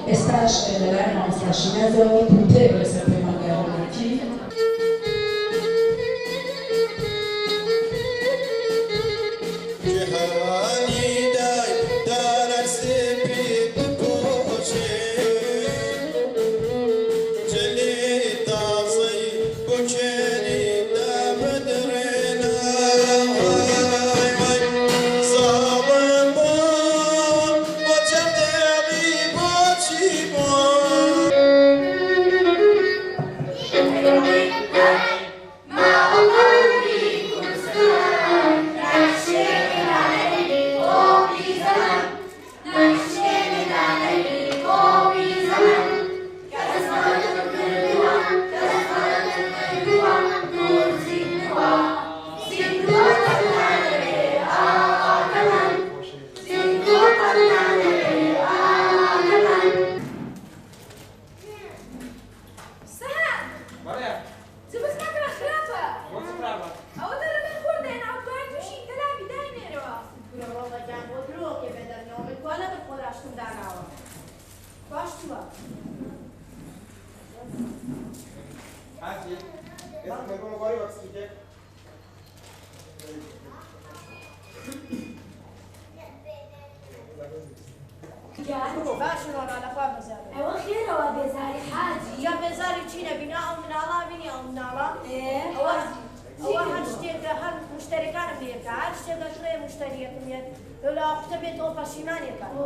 Estás nella nostra cinese o tutte queste Peymangeha Ronakî. باشون على فم زاري. أيوة خير هو بزاري حاجي. يا بزاري تشينا بناء من الله بني أو من الله. إيه. أو هالشتيك هال مشتركان بيرجع هالشتيك شوية مشتركين لولا أختبت أو باشيمان يكان.